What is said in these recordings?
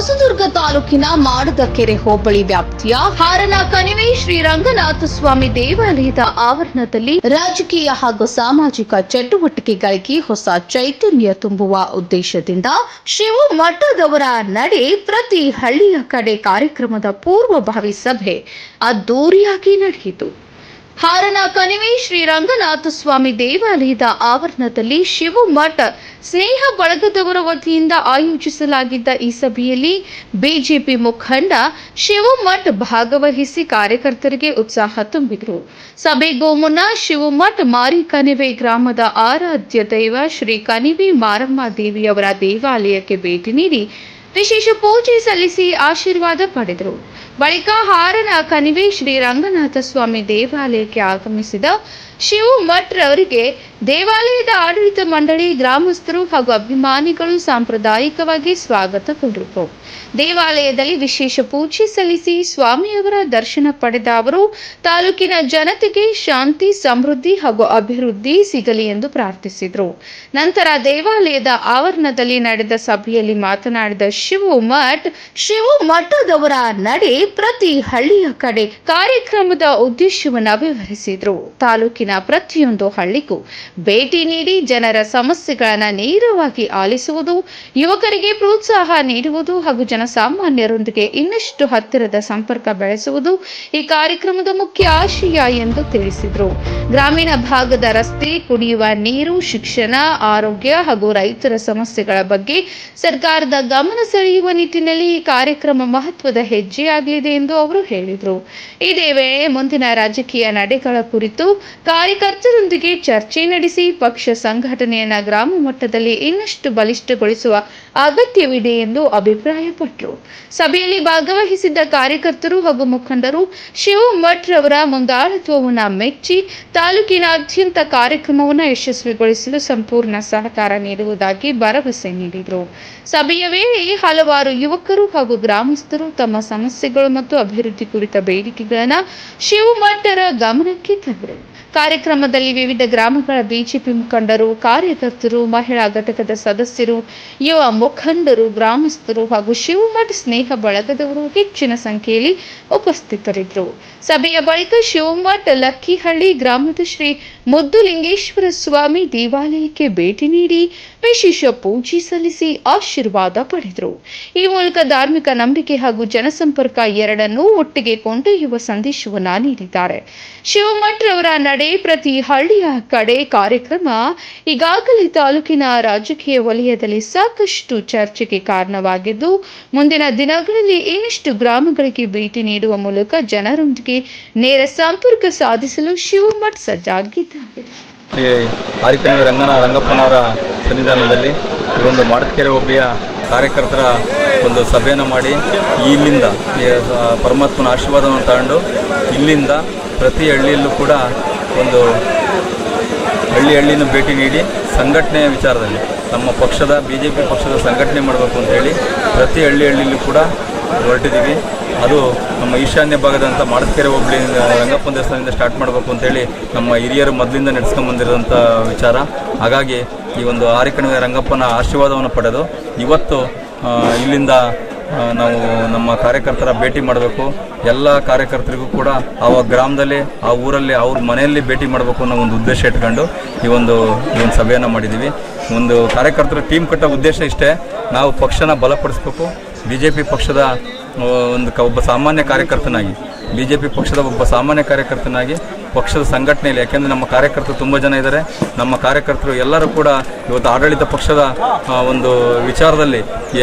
ಹೊಸದುರ್ಗ ತಾಲೂಕಿನ ಮಾಡದಕೆರೆ ಹೋಬಳಿ ವ್ಯಾಪ್ತಿಯ ಹಾರನ ಕಣಿವೆ ಶ್ರೀ ರಂಗನಾಥ ಸ್ವಾಮಿ ದೇವಾಲಯದ ಆವರಣದಲ್ಲಿ ರಾಜಕೀಯ ಹಾಗೂ ಸಾಮಾಜಿಕ ಚಟುವಟಿಕೆಗಳಿಗೆ ಹೊಸ ಚೈತನ್ಯ ತುಂಬುವ ಉದ್ದೇಶದಿಂದ ಶಿವ ಮಠದವರ ನಡೆ ಪ್ರತಿ ಹಳ್ಳಿಯ ಕಡೆ ಕಾರ್ಯಕ್ರಮದ ಪೂರ್ವಭಾವಿ ಸಭೆ ಅದ್ದೂರಿಯಾಗಿ ನಡೆಯಿತು. ಹಾರನ ಕಣಿವೆ ಶ್ರೀ ರಂಗನಾಥ ಸ್ವಾಮಿ ದೇವಾಲಯದ ಆವರಣದಲ್ಲಿ ಶಿವಮಠ ಸ್ನೇಹ ಬಳಗದವರ ವತಿಯಿಂದ ಆಯೋಜಿಸಲಾಗಿದ್ದ ಈ ಸಭೆಯಲ್ಲಿ ಬಿಜೆಪಿ ಮುಖಂಡ ಶಿವಮಠ ಭಾಗವಹಿಸಿ ಕಾರ್ಯಕರ್ತರಿಗೆ ಉತ್ಸಾಹ ತುಂಬಿದರು. ಸಭೆಗೂ ಮುನ್ನ ಶಿವಮಠ ಮಾರಿಕಣಿವೆ ಗ್ರಾಮದ ಆರಾಧ್ಯ ದೈವ ಶ್ರೀ ಕಣಿವೆ ಮಾರಮ್ಮ ದೇವಿಯವರ ದೇವಾಲಯಕ್ಕೆ ಭೇಟಿ ನೀಡಿ ವಿಶೇಷ ಪೂಜೆ ಸಲ್ಲಿಸಿ ಆಶೀರ್ವಾದ ಪಡೆದರು. ಬಳಿಕ ಹಾರನ ಕಣಿವೆ ಶ್ರೀ ರಂಗನಾಥ ಸ್ವಾಮಿ ದೇವಾಲಯಕ್ಕೆ ಆಗಮಿಸಿದ ಶಿವಮಠರವರಿಗೆ ದೇವಾಲಯದ ಆಡಳಿತ ಮಂಡಳಿ, ಗ್ರಾಮಸ್ಥರು ಹಾಗೂ ಅಭಿಮಾನಿಗಳು ಸಾಂಪ್ರದಾಯಿಕವಾಗಿ ಸ್ವಾಗತ ಕೋರಿದರು. ದೇವಾಲಯದಲ್ಲಿ ವಿಶೇಷ ಪೂಜೆ ಸಲ್ಲಿಸಿ ಸ್ವಾಮಿಯವರ ದರ್ಶನ ಪಡೆದ ಅವರು ತಾಲೂಕಿನ ಜನತೆಗೆ ಶಾಂತಿ, ಸಮೃದ್ಧಿ ಹಾಗೂ ಅಭಿವೃದ್ಧಿ ಸಿಗಲಿ ಎಂದು ಪ್ರಾರ್ಥಿಸಿದರು. ನಂತರ ದೇವಾಲಯದ ಆವರಣದಲ್ಲಿ ನಡೆದ ಸಭೆಯಲ್ಲಿ ಮಾತನಾಡಿದ ಶಿವಮಠದವರ ನಡೆ ಪ್ರತಿ ಹಳ್ಳಿಯ ಕಡೆ ಕಾರ್ಯಕ್ರಮದ ಉದ್ದೇಶವನ್ನು ವಿವರಿಸಿದರು. ತಾಲೂಕಿನ ಪ್ರತಿಯೊಂದು ಹಳ್ಳಿಗೂ ಭೇಟಿ ನೀಡಿ ಜನರ ಸಮಸ್ಯೆಗಳನ್ನು ನೇರವಾಗಿ ಆಲಿಸುವುದು, ಯುವಕರಿಗೆ ಪ್ರೋತ್ಸಾಹ ನೀಡುವುದು ಹಾಗೂ ಜನಸಾಮಾನ್ಯರೊಂದಿಗೆ ಇನ್ನಷ್ಟು ಹತ್ತಿರದ ಸಂಪರ್ಕ ಬೆಳೆಸುವುದು ಈ ಕಾರ್ಯಕ್ರಮದ ಮುಖ್ಯ ಆಶಯ ಎಂದು ತಿಳಿಸಿದರು. ಗ್ರಾಮೀಣ ಭಾಗದ ರಸ್ತೆ, ಕುಡಿಯುವ ನೀರು, ಶಿಕ್ಷಣ, ಆರೋಗ್ಯ ಹಾಗೂ ರೈತರ ಸಮಸ್ಯೆಗಳ ಬಗ್ಗೆ ಸರ್ಕಾರದ ಗಮನ ಸೆಳೆಯುವ ನಿಟ್ಟಿನಲ್ಲಿ ಈ ಕಾರ್ಯಕ್ರಮ ಮಹತ್ವದ ಹೆಜ್ಜೆಯಾಗಲಿದೆ ಎಂದು ಅವರು ಹೇಳಿದರು. ಇದೇ ವೇಳೆ ಮುಂದಿನ ರಾಜಕೀಯ ನಡೆಗಳ ಕುರಿತು ಕಾರ್ಯಕರ್ತರೊಂದಿಗೆ ಚರ್ಚೆ ನಡೆಸಿ ಪಕ್ಷ ಸಂಘಟನೆಯನ್ನು ಗ್ರಾಮ ಮಟ್ಟದಲ್ಲಿ ಇನ್ನಷ್ಟು ಬಲಿಷ್ಠಗೊಳಿಸುವ ಅಗತ್ಯವಿದೆ ಎಂದು ಅಭಿಪ್ರಾಯಪಟ್ಟರು. ಸಭೆಯಲ್ಲಿ ಭಾಗವಹಿಸಿದ್ದ ಕಾರ್ಯಕರ್ತರು ಹಾಗೂ ಮುಖಂಡರು ಶಿವಮಠರವರ ಮುಂದಾಳತ್ವವನ್ನು ಮೆಚ್ಚಿ ತಾಲೂಕಿನಾದ್ಯಂತ ಕಾರ್ಯಕ್ರಮವನ್ನು ಯಶಸ್ವಿಗೊಳಿಸಲು ಸಂಪೂರ್ಣ ಸಹಕಾರ ನೀಡುವುದಾಗಿ ಭರವಸೆ ನೀಡಿದರು. ಸಭೆಯ ವೇಳೆ ಹಲವಾರು ಯುವಕರು ಹಾಗೂ ಗ್ರಾಮಸ್ಥರು ತಮ್ಮ ಸಮಸ್ಯೆಗಳು ಮತ್ತು ಅಭಿವೃದ್ಧಿ ಕುರಿತ ಬೇಡಿಕೆಗಳನ್ನು ಶಿವಮಠರ ಗಮನಕ್ಕೆ ತಂದರು. ಕಾರ್ಯಕ್ರಮದಲ್ಲಿ ವಿವಿಧ ಗ್ರಾಮಗಳ ಬಿಜೆಪಿ ಮುಖಂಡರು, ಕಾರ್ಯಕರ್ತರು, ಮಹಿಳಾ ಘಟಕದ ಸದಸ್ಯರು, ಯುವ ಮುಖಂಡರು, ಗ್ರಾಮಸ್ಥರು ಹಾಗೂ ಶಿವಮಠ ಸ್ನೇಹ ಬಳಗದವರು ಹೆಚ್ಚಿನ ಸಂಖ್ಯೆಯಲ್ಲಿ ಉಪಸ್ಥಿತರಿದ್ದರು. ಸಭೆಯ ಬಳಿಕ ಶಿವಮಠ ಲಕ್ಕಿಹಳ್ಳಿ ಗ್ರಾಮದ ಶ್ರೀ ಮುದ್ದುಲಿಂಗೇಶ್ವರ ಸ್ವಾಮಿ ದೇವಾಲಯಕ್ಕೆ ಭೇಟಿ ನೀಡಿ ವಿಶೇಷ ಪೂಜೆ ಸಲ್ಲಿಸಿ ಆಶೀರ್ವಾದ ಪಡೆದರು. ಈ ಮೂಲಕ ಧಾರ್ಮಿಕ ನಂಬಿಕೆ ಹಾಗೂ ಜನಸಂಪರ್ಕ ಎರಡನ್ನೂ ಒಟ್ಟಿಗೆ ಕೊಂಡೊಯ್ಯುವ ಸಂದೇಶವನ್ನ ನೀಡಿದ್ದಾರೆ. ಶಿವಮಠರವರ ನಡೆ ಪ್ರತಿ ಹಳ್ಳಿಯ ಕಡೆ ಕಾರ್ಯಕ್ರಮ ಈಗಾಗಲೇ ತಾಲೂಕಿನ ರಾಜಕೀಯ ವಲಯದಲ್ಲಿ ಸಾಕಷ್ಟು ಚರ್ಚೆಗೆ ಕಾರಣವಾಗಿದ್ದು, ಮುಂದಿನ ದಿನಗಳಲ್ಲಿ ಇನ್ನಷ್ಟು ಗ್ರಾಮಗಳಿಗೆ ಭೇಟಿ ನೀಡುವ ಮೂಲಕ ಜನರೊಂದಿಗೆ ನೇರ ಸಂಪರ್ಕ ಸಾಧಿಸಲು ಶಿವಮಠ ಸಜ್ಜಾಗಿದ್ದಾರೆ. ಮಾರಿಕಣಿವೆ ರಂಗಪ್ಪನವರ ಸನ್ನಿಧಾನದಲ್ಲಿ ಒಂದು ಮಾಡದಕೆರೆ ಹೋಬಳಿಯ ಕಾರ್ಯಕರ್ತರ ಒಂದು ಸಭೆಯನ್ನು ಮಾಡಿ ಇಲ್ಲಿಂದ ಪರಮಾತ್ಮನ ಆಶೀರ್ವಾದವನ್ನು ತಗೊಂಡು ಇಲ್ಲಿಂದ ಪ್ರತಿ ಹಳ್ಳಿಯಲ್ಲೂ ಕೂಡ ಒಂದು ಹಳ್ಳಿನ ಭೇಟಿ ನೀಡಿ ಸಂಘಟನೆಯ ವಿಚಾರದಲ್ಲಿ ನಮ್ಮ ಪಕ್ಷದ ಬಿಜೆಪಿ ಪಕ್ಷದ ಸಂಘಟನೆ ಮಾಡಬೇಕು ಅಂತೇಳಿ ಪ್ರತಿ ಹಳ್ಳಿಯಲ್ಲೂ ಕೂಡ ಹೊರಟಿದ್ದೀವಿ. ಅದು ನಮ್ಮ ಈಶಾನ್ಯ ಭಾಗದಂಥ ಮಾಡದಕೆರೆ ಹೋಬಳಿ ರಂಗಪ್ಪನ ದೇವಸ್ಥಾನದಿಂದ ಸ್ಟಾರ್ಟ್ ಮಾಡಬೇಕು ಅಂತೇಳಿ ನಮ್ಮ ಹಿರಿಯರು ಮೊದಲಿಂದ ನಡೆಸ್ಕೊಂಡ್ಬಂದಿರೋಂಥ ವಿಚಾರ. ಹಾಗಾಗಿ ಈ ಒಂದು ಮಾರಿಕಣಿವೆ ರಂಗಪ್ಪನ ಆಶೀರ್ವಾದವನ್ನು ಪಡೆದು ಇವತ್ತು ಇಲ್ಲಿಂದ ನಾವು ನಮ್ಮ ಕಾರ್ಯಕರ್ತರ ಭೇಟಿ ಮಾಡಬೇಕು. ಎಲ್ಲ ಕಾರ್ಯಕರ್ತರಿಗೂ ಕೂಡ ಆ ಗ್ರಾಮದಲ್ಲಿ, ಆ ಊರಲ್ಲಿ, ಅವ್ರ ಮನೆಯಲ್ಲಿ ಭೇಟಿ ಮಾಡಬೇಕು ಅನ್ನೋ ಒಂದು ಉದ್ದೇಶ ಇಟ್ಕೊಂಡು ಈ ಒಂದು ಸಭೆಯನ್ನು ಮಾಡಿದ್ದೀವಿ. ಒಂದು ಕಾರ್ಯಕರ್ತರ ಟೀಮ್ ಕಟ್ಟೋ ಉದ್ದೇಶ ಇಷ್ಟೇ, ನಾವು ಪಕ್ಷನ ಬಲಪಡಿಸಬೇಕು. ಬಿಜೆಪಿ ಪಕ್ಷದ ಒಬ್ಬ ಸಾಮಾನ್ಯ ಕಾರ್ಯಕರ್ತನಾಗಿ ಪಕ್ಷದ ಸಂಘಟನೆಯಲ್ಲಿ, ಯಾಕೆಂದರೆ ನಮ್ಮ ಕಾರ್ಯಕರ್ತರು ತುಂಬ ಜನ ಇದ್ದಾರೆ. ನಮ್ಮ ಕಾರ್ಯಕರ್ತರು ಎಲ್ಲರೂ ಕೂಡ ಇವತ್ತು ಆಡಳಿತ ಪಕ್ಷದ ಒಂದು ವಿಚಾರದಲ್ಲಿ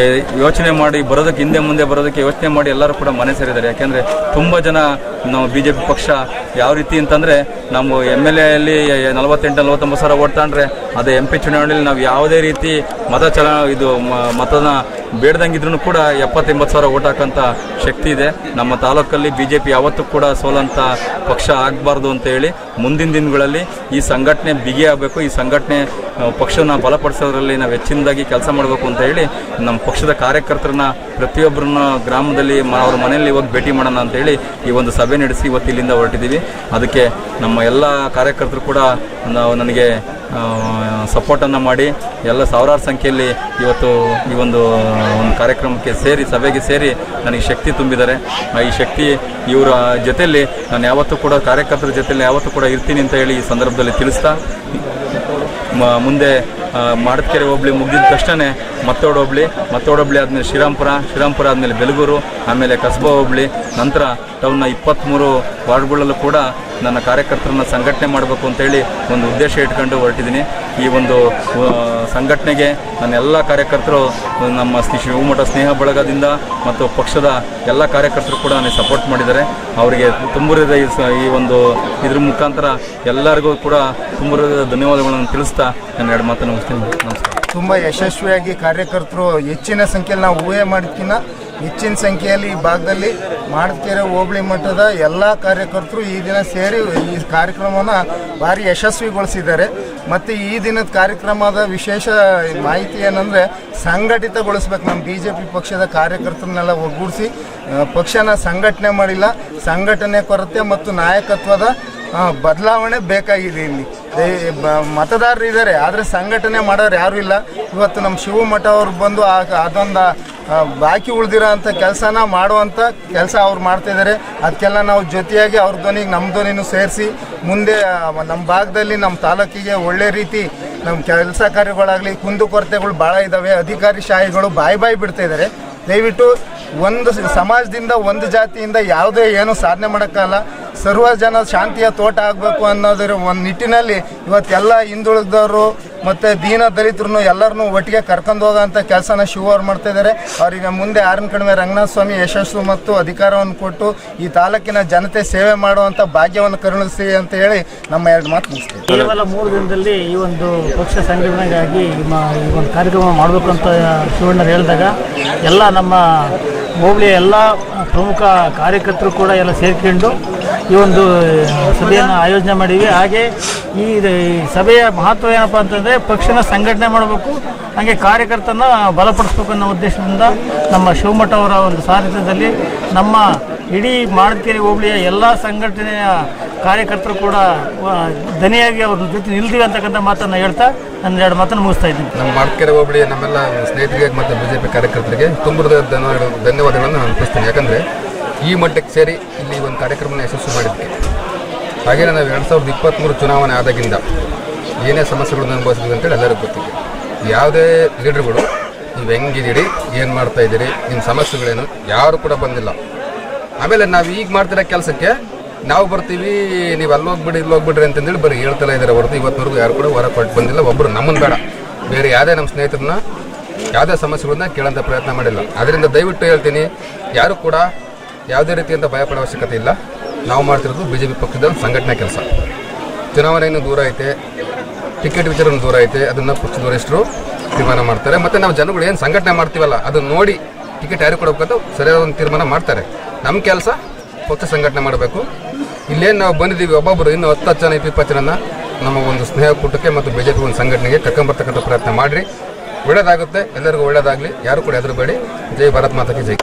ಯೋಚನೆ ಮಾಡಿ ಬರೋದಕ್ಕೆ, ಹಿಂದೆ ಮುಂದೆ ಬರೋದಕ್ಕೆ ಯೋಚನೆ ಮಾಡಿ ಎಲ್ಲರೂ ಕೂಡ ಮನೆ ಸೇರಿದ್ದಾರೆ. ಯಾಕೆಂದರೆ ತುಂಬ ಜನ ನಾವು ಬಿಜೆಪಿ ಪಕ್ಷ ಯಾವ ರೀತಿ ಅಂತಂದರೆ, ನಾವು MLA 48-49 ಸಾವಿರ ಓಟ್ ತಗೊಂಡ್ರೆ ಅದೇ MP ಚುನಾವಣೆಯಲ್ಲಿ ನಾವು ಯಾವುದೇ ರೀತಿ ಮತನ ಬೇಡ್ದಂಗಿದ್ರೂ ಕೂಡ 70-80 ಸಾವಿರ ಓಟ್ ಹಾಕೋಂಥ ಶಕ್ತಿ ಇದೆ. ನಮ್ಮ ತಾಲೂಕಲ್ಲಿ ಬಿಜೆಪಿ ಯಾವತ್ತೂ ಕೂಡ ಸೋಲಂಥ ಪಕ್ಷ ಆಗಬಾರ್ದು ಅಂತ ಹೇಳಿ ಮುಂದಿನ ದಿನಗಳಲ್ಲಿ ಈ ಸಂಘಟನೆ ಬಿಗಿ ಆಗಬೇಕು. ಈ ಸಂಘಟನೆ ಪಕ್ಷನ ಬಲಪಡಿಸೋದ್ರಲ್ಲಿ ನಾವು ಹೆಚ್ಚಿನದಾಗಿ ಕೆಲಸ ಮಾಡಬೇಕು ಅಂತ ಹೇಳಿ ನಮ್ಮ ಪಕ್ಷದ ಕಾರ್ಯಕರ್ತರನ್ನ ಪ್ರತಿಯೊಬ್ಬರನ್ನ ಗ್ರಾಮದಲ್ಲಿ ಅವ್ರ ಮನೆಯಲ್ಲಿ ಹೋಗಿ ಭೇಟಿ ಮಾಡೋಣ ಅಂತೇಳಿ ಈ ಒಂದು ಸಭೆ ಸಭೆ ನಡೆಸಿ ಇವತ್ತು ಇಲ್ಲಿಂದ ಹೊರಟಿದ್ದೀವಿ. ಅದಕ್ಕೆ ನಮ್ಮ ಎಲ್ಲ ಕಾರ್ಯಕರ್ತರು ಕೂಡ ನನಗೆ ಸಪೋರ್ಟನ್ನು ಮಾಡಿ ಎಲ್ಲ ಸಾವಿರಾರು ಸಂಖ್ಯೆಯಲ್ಲಿ ಇವತ್ತು ಈ ಒಂದು ಕಾರ್ಯಕ್ರಮಕ್ಕೆ ಸೇರಿ ಸಭೆಗೆ ಸೇರಿ ನನಗೆ ಶಕ್ತಿ ತುಂಬಿದ್ದಾರೆ. ಈ ಶಕ್ತಿ ಇವರ ಜೊತೆಯಲ್ಲಿ ನಾನು ಯಾವತ್ತೂ ಕೂಡ ಕಾರ್ಯಕರ್ತರ ಜೊತೆಯಲ್ಲಿ ಯಾವತ್ತೂ ಕೂಡ ಇರ್ತೀನಿ ಅಂತ ಹೇಳಿ ಈ ಸಂದರ್ಭದಲ್ಲಿ ತಿಳಿಸ್ತಾ, ಮುಂದೆ ಮಾಡದಕೆರೆ ಹೋಬಳಿ ಮುಗಿದ ತಕ್ಷಣ ಮತ್ತೋಡು ಹೋಬಳಿ ಆದಮೇಲೆ ಶ್ರೀರಾಮ್ಪುರ ಆದಮೇಲೆ ಬೆಲಗೂರು, ಆಮೇಲೆ ಕಸಬಾ ಹೋಬಳಿ, ನಂತರ ಟೌನ್ನ 23 ವಾರ್ಡ್ಗಳಲ್ಲೂ ಕೂಡ ನನ್ನ ಕಾರ್ಯಕರ್ತರನ್ನ ಸಂಘಟನೆ ಮಾಡಬೇಕು ಅಂತೇಳಿ ಒಂದು ಉದ್ದೇಶ ಇಟ್ಕೊಂಡು ಹೊರಟಿದ್ದೀನಿ. ಈ ಒಂದು ಸಂಘಟನೆಗೆ ನನ್ನ ಎಲ್ಲ ಕಾರ್ಯಕರ್ತರು, ನಮ್ಮ ಶಿವಮಠ ಸ್ನೇಹ ಬಳಗದಿಂದ ಮತ್ತು ಪಕ್ಷದ ಎಲ್ಲ ಕಾರ್ಯಕರ್ತರು ಕೂಡ ನನಗೆ ಸಪೋರ್ಟ್ ಮಾಡಿದ್ದಾರೆ. ಅವರಿಗೆ ತುಂಬುರಿದ ಈ ಒಂದು ಇದ್ರ ಮುಖಾಂತರ ಎಲ್ಲರಿಗೂ ಕೂಡ ತುಂಬುರಿದ ಧನ್ಯವಾದಗಳನ್ನು ತಿಳಿಸ್ತಾ ನನ್ನ 2 ಮಾತನ್ನು ಮುಗಿಸ್ತೀನಿ. ನಮಸ್ಕಾರ. ತುಂಬ ಯಶಸ್ವಿಯಾಗಿ ಕಾರ್ಯಕರ್ತರು ಹೆಚ್ಚಿನ ಸಂಖ್ಯೆಯಲ್ಲಿ ನಾವು ಊಹೆ ಮಾಡೋದಕ್ಕಿಂತ ಹೆಚ್ಚಿನ ಸಂಖ್ಯೆಯಲ್ಲಿ ಈ ಭಾಗದಲ್ಲಿ ಮಾಡದಕೆರೆ ಹೋಬಳಿ ಮಟ್ಟದ ಎಲ್ಲ ಕಾರ್ಯಕರ್ತರು ಈ ದಿನ ಸೇರಿ ಈ ಕಾರ್ಯಕ್ರಮವನ್ನು ಭಾರಿ ಯಶಸ್ವಿಗೊಳಿಸಿದ್ದಾರೆ. ಮತ್ತು ಈ ದಿನದ ಕಾರ್ಯಕ್ರಮದ ವಿಶೇಷ ಮಾಹಿತಿ ಏನಂದರೆ, ಸಂಘಟಿತಗೊಳಿಸ್ಬೇಕು. ನಮ್ಮ BJP ಪಕ್ಷದ ಕಾರ್ಯಕರ್ತರನ್ನೆಲ್ಲ ಒಗ್ಗೂಡಿಸಿ ಪಕ್ಷನ ಸಂಘಟನೆ ಮಾಡಿಲ್ಲ. ಸಂಘಟನೆ ಕೊರತೆ ಮತ್ತು ನಾಯಕತ್ವದ ಬದಲಾವಣೆ ಬೇಕಾಗಿದೆ. ಇಲ್ಲಿ ಮತದಾರರು ಇದ್ದಾರೆ, ಆದರೆ ಸಂಘಟನೆ ಮಾಡೋರು ಯಾರೂ ಇಲ್ಲ. ಇವತ್ತು ನಮ್ಮ ಶಿವಮಠ ಅವರು ಬಂದು ಅದೊಂದು ಬಾಕಿ ಉಳಿದಿರೋ ಅಂಥ ಕೆಲಸನ ಮಾಡುವಂಥ ಕೆಲಸ ಅವ್ರು ಮಾಡ್ತಾಯಿದ್ದಾರೆ. ಅದಕ್ಕೆಲ್ಲ ನಾವು ಜೊತೆಯಾಗಿ ಅವ್ರ ಧ್ವನಿಗೆ ನಮ್ಮ ಧ್ವನಿನೂ ಸೇರಿಸಿ ಮುಂದೆ ನಮ್ಮ ಭಾಗದಲ್ಲಿ ನಮ್ಮ ತಾಲೂಕಿಗೆ ಒಳ್ಳೆ ರೀತಿ ನಮ್ಮ ಕೆಲಸ ಕಾರ್ಯಗಳಾಗಲಿ, ಕುಂದುಕೊರತೆಗಳು ಭಾಳ ಇದ್ದಾವೆ. ಅಧಿಕಾರಿ ಶಾಹಿಗಳು ಬಾಯಿ ಬಿಡ್ತಾಯಿದ್ದಾರೆ. ದಯವಿಟ್ಟು ಒಂದು ಸಮಾಜದಿಂದ ಒಂದು ಜಾತಿಯಿಂದ ಯಾವುದೇ ಏನೂ ಸಾಧನೆ ಮಾಡೋಕ್ಕಲ್ಲ. ಸರ್ವ ಜನ ಶಾಂತಿಯ ತೋಟ ಆಗಬೇಕು ಅನ್ನೋದರ ಒಂದು ನಿಟ್ಟಿನಲ್ಲಿ ಇವತ್ತೆಲ್ಲ ಹಿಂದುಳಿದವರು ಮತ್ತು ದೀನ ದಲಿತರನ್ನು ಎಲ್ಲರನ್ನೂ ಒಟ್ಟಿಗೆ ಕರ್ಕೊಂಡು ಹೋಗೋಂಥ ಕೆಲಸನ ಶಿವವ್ರು ಮಾಡ್ತಾಯಿದ್ದಾರೆ. ಅವರಿಗೆ ಮುಂದೆ ಆರನ ಕಡಿಮೆ ರಂಗನಾಥ ಸ್ವಾಮಿ ಯಶಸ್ಸು ಮತ್ತು ಅಧಿಕಾರವನ್ನು ಕೊಟ್ಟು ಈ ತಾಲೂಕಿನ ಜನತೆ ಸೇವೆ ಮಾಡುವಂಥ ಭಾಗ್ಯವನ್ನು ಕರುಣಿಸಿ ಅಂತ ಹೇಳಿ ನಮ್ಮ 2 ಮಾತು ಮುಗಿಸ್ತೀವಿ. ಕೇವಲ 3 ದಿನದಲ್ಲಿ ಈ ಒಂದು ಪಕ್ಷ ಸಂಘಟನೆಗಾಗಿ ಈ ಒಂದು ಕಾರ್ಯಕ್ರಮ ಮಾಡಬೇಕು ಅಂತ ಶಿವಣ್ಣರು ಹೇಳಿದಾಗ ಎಲ್ಲ ನಮ್ಮ ಹೋಬಳಿಯ ಎಲ್ಲ ಪ್ರಮುಖ ಕಾರ್ಯಕರ್ತರು ಕೂಡ ಎಲ್ಲ ಸೇರಿಕೊಂಡು ಈ ಒಂದು ಸಭೆಯನ್ನು ಆಯೋಜನೆ ಮಾಡಿವಿ. ಹಾಗೆ ಈ ಸಭೆಯ ಮಹತ್ವ ಏನಪ್ಪ ಅಂತಂದರೆ, ಪಕ್ಷನ ಸಂಘಟನೆ ಮಾಡಬೇಕು, ಹಾಗೆ ಕಾರ್ಯಕರ್ತನ ಬಲಪಡಿಸ್ಬೇಕು ಅನ್ನೋ ಉದ್ದೇಶದಿಂದ ನಮ್ಮ ಶಿವಮಠ ಅವರ ಒಂದು ಸಾರಥ್ಯದಲ್ಲಿ ನಮ್ಮ ಇಡೀ ಮಾಡದಕೆರೆ ಹೋಬಳಿಯ ಎಲ್ಲ ಸಂಘಟನೆಯ ಕಾರ್ಯಕರ್ತರು ಕೂಡ ದನಿಯಾಗಿ ಅವ್ರ ಜೊತೆ ನಿಲ್ತೀವಿ ಅಂತಕ್ಕಂಥ ಮಾತನ್ನು ಹೇಳ್ತಾ ನನ್ನ 2 ಮಾತನ್ನು ಮುಗಿಸ್ತಾ ಇದ್ದೀನಿ. ನಮ್ಮ ಮಾಡದಕೆರೆ ಹೋಬಳಿಯ ನಮ್ಮೆಲ್ಲ ಸ್ನೇಹಿತರಿಗೆ ಮತ್ತು BJP ಕಾರ್ಯಕರ್ತರಿಗೆ ತುಂಬುರದ ಧನ್ಯವಾದಗಳನ್ನು ನಾನು ಅರ್ಪಿಸ್ತೀನಿ. ಯಾಕಂದರೆ ಈ ಮಟ್ಟಕ್ಕೆ ಸೇರಿ ಇಲ್ಲಿ ಒಂದು ಕಾರ್ಯಕ್ರಮನ ಯಶಸ್ವಿ ಮಾಡಿದ್ವಿ. ಹಾಗೆಯೇ ನಾವು 2023 ಚುನಾವಣೆ ಆದಾಗಿಂದ ಏನೇ ಸಮಸ್ಯೆಗಳನ್ನು ಅನುಭವಿಸಿದ್ವಿ ಅಂತೇಳಿ ಎಲ್ಲರಿಗೂ ಗೊತ್ತಿದೆ. ಯಾವುದೇ ಲೀಡರ್ಗಳು ನೀವು ಹೆಂಗಿದ್ದೀರಿ, ಏನು ಮಾಡ್ತಾಯಿದ್ದೀರಿ, ನಿಮ್ಮ ಸಮಸ್ಯೆಗಳೇನು ಯಾರು ಕೂಡ ಬಂದಿಲ್ಲ. ಆಮೇಲೆ ನಾವು ಈಗ ಮಾಡ್ತಿರೋ ಕೆಲಸಕ್ಕೆ ನಾವು ಬರ್ತೀವಿ, ನೀವು ಅಲ್ಲಿ ಹೋಗ್ಬಿಡಿ ಇಲ್ಲಿ ಹೋಗ್ಬಿಡ್ರಿ ಅಂತಂದೇಳಿ ಬರೀ ಹೇಳ್ತಾ ಇದ್ದಾರೆ ಹೊರತು ಇವತ್ತಿನವರೆಗೂ ಯಾರು ಕೂಡ ಹೊರ ಕೊಟ್ಟು ಬಂದಿಲ್ಲ. ಒಬ್ಬರು ನಮ್ಮನ್ನು ಬೇಡ ಬೇರೆ ಯಾವುದೇ ನಮ್ಮ ಸ್ನೇಹಿತರನ್ನ ಯಾವುದೇ ಸಮಸ್ಯೆಗಳನ್ನ ಕೇಳೋಂಥ ಪ್ರಯತ್ನ ಮಾಡಿಲ್ಲ. ಅದರಿಂದ ದಯವಿಟ್ಟು ಹೇಳ್ತೀನಿ, ಯಾರು ಕೂಡ ಯಾವುದೇ ರೀತಿಯಿಂದ ಭಯಪಡೋ ಅವಶ್ಯಕತೆ ಇಲ್ಲ. ನಾವು ಮಾಡ್ತಿರೋದು BJP ಪಕ್ಷದ ಸಂಘಟನೆ ಕೆಲಸ. ಚುನಾವಣೆಯನ್ನು ದೂರ ಐತೆ, ಟಿಕೆಟ್ ವಿಚಾರನೂ ದೂರ ಐತೆ, ಅದನ್ನು ಪಕ್ಷದ ವರಿಷ್ಠರು ತೀರ್ಮಾನ ಮಾಡ್ತಾರೆ. ಮತ್ತು ನಾವು ಜನಗಳು ಏನು ಸಂಘಟನೆ ಮಾಡ್ತೀವಲ್ಲ ಅದನ್ನು ನೋಡಿ ಟಿಕೆಟ್ ಯಾರು ಕೊಡಬೇಕಂತ ಸರಿಯಾದ ಒಂದು ತೀರ್ಮಾನ ಮಾಡ್ತಾರೆ. ನಮ್ಮ ಕೆಲಸ ಪಕ್ಷ ಸಂಘಟನೆ ಮಾಡಬೇಕು. ಇಲ್ಲೇನು ನಾವು ಬಂದಿದ್ದೀವಿ, ಒಬ್ಬೊಬ್ಬರು ಇನ್ನು 10 ಜನ 20 ಜನನ ನಮ್ಮ ಒಂದು ಸ್ನೇಹ ಕೂಟಕ್ಕೆ ಮತ್ತು BJP ಒಂದು ಸಂಘಟನೆಗೆ ಕರ್ಕೊಂಬರ್ತಕ್ಕಂಥ ಪ್ರಯತ್ನ ಮಾಡಿರಿ. ಒಳ್ಳೆಯದಾಗುತ್ತೆ, ಎಲ್ಲರಿಗೂ ಒಳ್ಳೆಯದಾಗಲಿ. ಯಾರು ಕೂಡ ಹೆದರಬೇಡಿ. ಜೈ ಭಾರತ್ ಮಾತಾ ಕಿ ಜೈ.